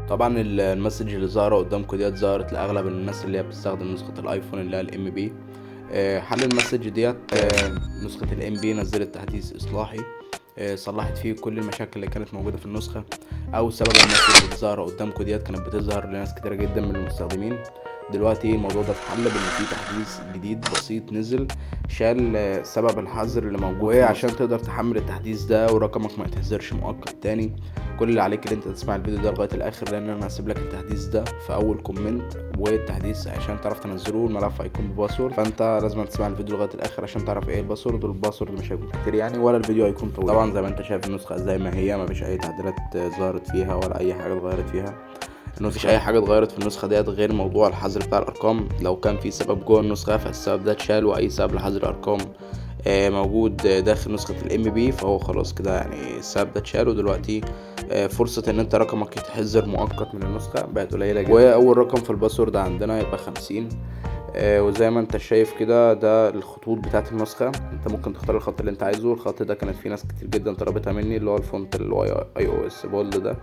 طبعا المسج اللي ظاهره قدامكم ديت ظهرت لاغلب الناس اللي هي بتستخدم نسخه الايفون اللي هي الام بي. حل المسج ديت، نسخه الام بي نزلت تحديث اصلاحي صلحت فيه كل المشاكل اللي كانت موجوده في النسخه، او سبب المسج اللي ظاهره قدامكم ديت كانت بتظهر لناس كتيره جدا من المستخدمين. دلوقتي الموضوع ده اتحل بان في تحديث جديد بسيط نزل شال سبب الحظر اللي موجود، وعشان تقدر تحمل التحديث ده ورقمك ما يتحذرش مؤقت تاني، كل اللي عليك ان انت تسمع الفيديو ده لغايه الاخر، لان انا هسيب لك التحديث ده في اول كومنت. والتحديث عشان تعرف تنزله الملف هيكون بباسورد، فانت لازم تسمع الفيديو لغايه الاخر عشان تعرف ايه الباسورد، والباسورد مش هيكون كتير يعني، ولا الفيديو هيكون طويل. طبعا زي ما انت شايف النسخه زي ما هي، مفيش اي تعديلات ظهرت فيها ولا اي حاجه اتغيرت فيها. انه مفيش اي حاجه اتغيرت في النسخه ديت غير موضوع الحظر بتاع الارقام. لو كان في سبب جوه النسخه فالسبب ده اتشال، واي سبب لحظر الارقام موجود داخل نسخة الام بي فهو خلاص كده يعني السبب ده اتشال. ودلوقتي فرصة ان انت رقمك يتحذر مؤقت من النسخة بقت قليلة جدا، واول رقم في الباسورد عندنا يبقى 50. وزي ما انت شايف كده ده الخطوط بتاعت النسخة، انت ممكن تختار الخط اللي انت عايزه. الخط ده كانت في ناس كتير جدا طلبتها مني، اللي هو الفونت الواي اي او اس بولد ده.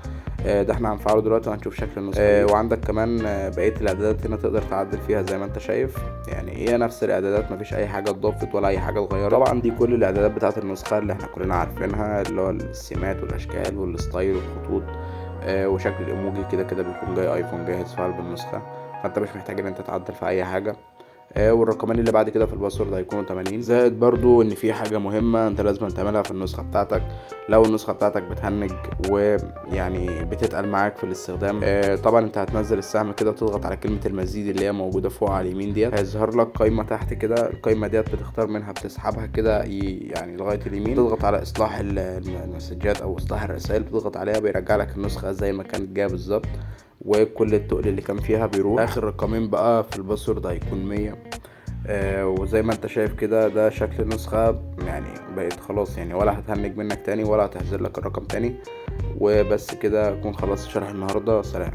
ده احنا هنفعله دلوقتي وهنشوف شكل النسخة وعندك كمان بقية الاعدادات هنا تقدر تعدل فيها زي ما انت شايف. يعني هي نفس الاعدادات، مفيش اي حاجة اتضافت ولا اي حاجة اتغيرت. طبعا دي كل الاعدادات بتاعت النسخة اللي احنا كلنا عارفينها، اللي هو السمات والاشكال والستايل والخطوط وشكل الايموجي كده كده بيكون جاي ايفون جاهز في قلب النسخة، فانت مش محتاج ان انت تعدل في اي حاجة. والرقمين اللي بعد كده في الباسورد هيكونوا 80. زائد برضو ان في حاجه مهمه انت لازم تعملها في النسخه بتاعتك. لو النسخه بتاعتك بتهنج ويعني بتتقل معاك في الاستخدام، طبعا انت هتنزل السهم كده وتضغط على كلمه المزيد اللي هي موجوده فوق على اليمين ديت، هيظهر لك قائمه تحت كده. القائمه ديت بتختار منها، بتسحبها كده يعني لغايه اليمين، تضغط على اصلاح المسجات او اصلاح الرسائل، تضغط عليها بيرجع لك النسخه زي ما كانت جايه بالظبط، وكل التقل اللي كان فيها بيروح. اخر رقمين بقى في الباسورد هيكون 100. وزي ما انت شايف كده ده شكل النسخة، يعني بقت خلاص يعني ولا هتهنج منك تاني ولا هتحذر لك الرقم تاني. وبس كده اكون خلصت شرح النهاردة. سلام.